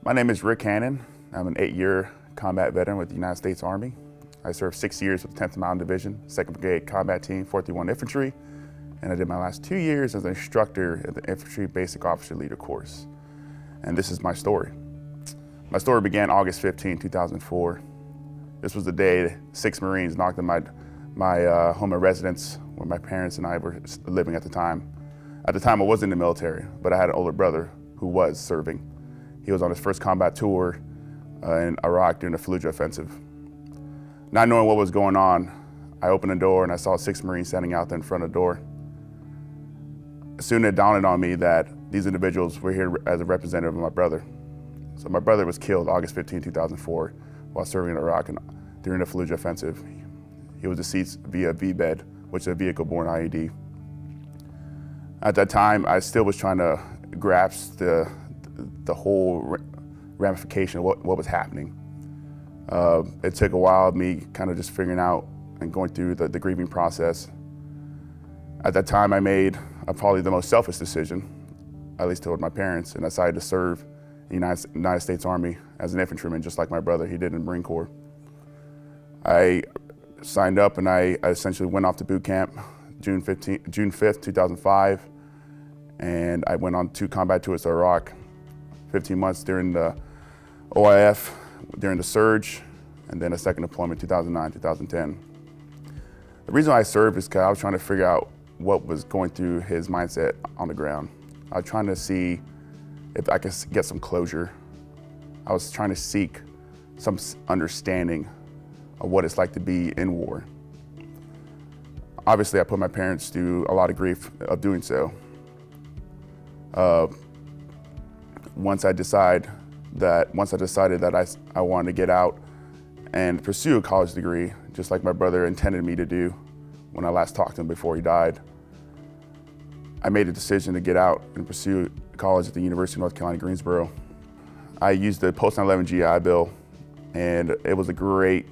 My name is Rick Hannon. I'm an 8-year combat veteran with the United States Army. I served 6 years with the 10th Mountain Division, 2nd Brigade Combat Team, 431 Infantry, and I did my last 2 years as an instructor at the Infantry Basic Officer Leader course. And this is my story. My story began August 15, 2004. This was the day 6 Marines knocked on my home of residence where my parents and I were living at the time. At the time, I wasn't in the military, but I had an older brother who was serving. He was on his first combat tour in Iraq during the Fallujah offensive. Not knowing what was going on, I opened the door and I saw 6 Marines standing out there in front of the door. Soon it dawned on me that these individuals were here as a representative of my brother. So my brother was killed August 15, 2004 while serving in Iraq during the Fallujah offensive. He was deceased via VBED, which is a vehicle-borne IED. At that time, I still was trying to grasp the whole ramification of what was happening. It took a while of me kind of just figuring out and going through the grieving process. At that time, I made probably the most selfish decision, at least toward my parents, and I decided to serve in the United States Army as an infantryman, just like my brother, he did in the Marine Corps. I signed up and I essentially went off to boot camp June 5th, 2005, and I went on 2 combat tours to Iraq, 15 months during the OIF, during the surge, and then a second deployment 2009, 2010. The reason I served is because I was trying to figure out what was going through his mindset on the ground. I was trying to see if I could get some closure. I was trying to seek some understanding of what it's like to be in war. Obviously, I put my parents through a lot of grief of doing so. Once I decided that I wanted to get out and pursue a college degree, just like my brother intended me to do when I last talked to him before he died, I made a decision to get out and pursue college at the University of North Carolina, Greensboro. I used the post 9/11 GI Bill, and it was a great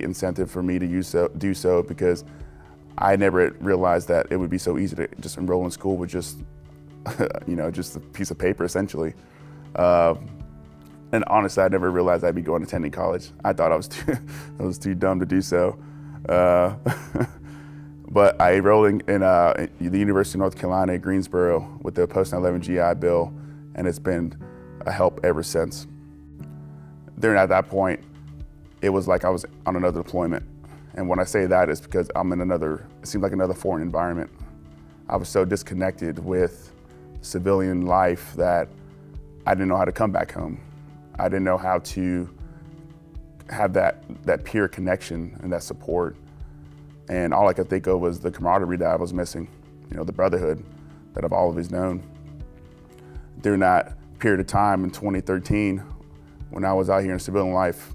incentive for me to do so because I never realized that it would be so easy to just enroll in school with just, just a piece of paper, essentially. And honestly, I never realized I'd be attending college. I thought I was too dumb to do so. But I enrolled in the University of North Carolina, Greensboro, with the post 9/11 GI Bill, and it's been a help ever since. At that point, it was like I was on another deployment. And when I say that, it's because it seemed like another foreign environment. I was so disconnected with civilian life that I didn't know how to come back home. I didn't know how to have that peer connection and that support. And all I could think of was the camaraderie that I was missing, the brotherhood that I've always known. During that period of time in 2013, when I was out here in civilian life,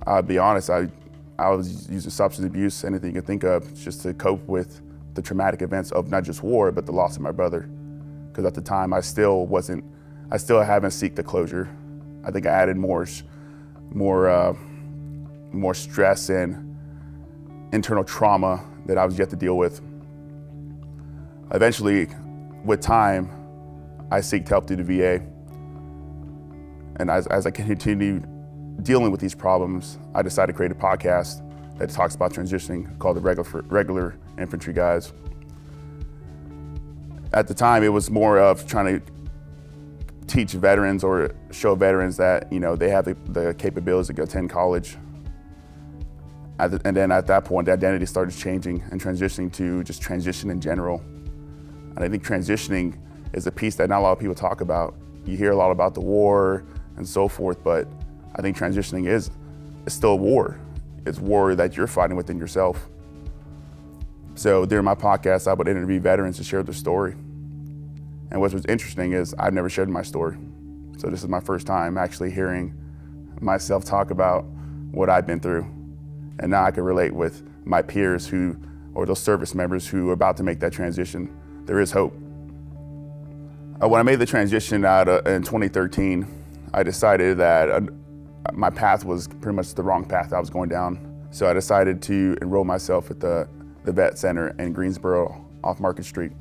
I'll be honest, I was using substance abuse, anything you can think of, just to cope with the traumatic events of not just war, but the loss of my brother. Because at the time, I still haven't sought the closure. I think I added more stress and internal trauma that I was yet to deal with. Eventually, with time, I sought help through the VA. And as I continued dealing with these problems, I decided to create a podcast that talks about transitioning called the Regular Infantry Guys. At the time, it was more of trying to teach veterans or show veterans that they have the capabilities to attend college. And then at that point, the identity started changing and transitioning to just transition in general. And I think transitioning is a piece that not a lot of people talk about. You hear a lot about the war and so forth, but I think transitioning is still a war. It's war that you're fighting within yourself. So during my podcast, I would interview veterans to share their story. And what was interesting is I've never shared my story. So this is my first time actually hearing myself talk about what I've been through. And now I can relate with my peers or those service members who are about to make that transition. There is hope. When I made the transition out in 2013, I decided that my path was pretty much the wrong path I was going down. So I decided to enroll myself at the Vet Center in Greensboro off Market Street.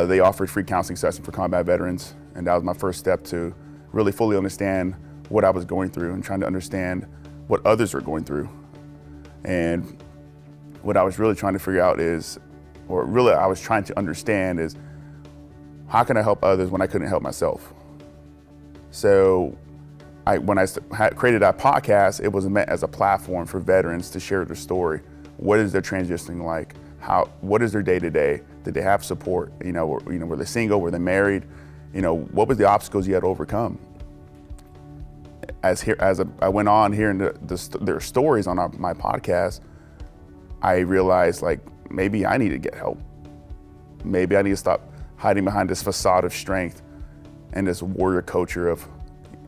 They offered free counseling sessions for combat veterans, and that was my first step to really fully understand what I was going through and trying to understand what others were going through. And what I was really trying to figure out is, or really I was trying to understand is, how can I help others when I couldn't help myself? So when I created that podcast, it was meant as a platform for veterans to share their story. What is their transitioning like? What is their day-to-day? Did they have support? Were they single? Were they married? What was the obstacles you had to overcome? As I went on hearing their stories on my podcast, I realized maybe I need to get help. Maybe I need to stop hiding behind this facade of strength and this warrior culture of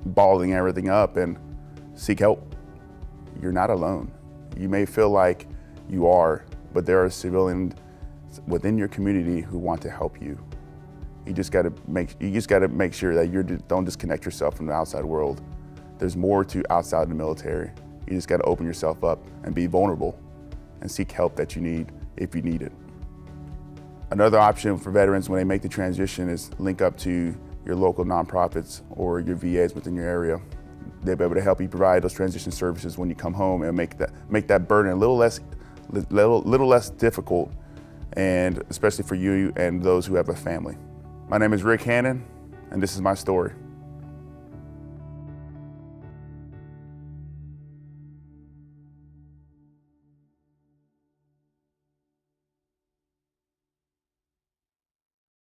balling everything up and seek help. You're not alone. You may feel like you are, but there are civilians within your community who want to help you. You just got to make sure that you don't disconnect yourself from the outside world. There's more to outside the military. You just got to open yourself up and be vulnerable and seek help that you need if you need it. Another option for veterans when they make the transition is link up to your local nonprofits or your VAs within your area. They'll be able to help you provide those transition services when you come home and make that burden a little less difficult, and especially for you and those who have a family. My name is Rick Hannon, and this is my story.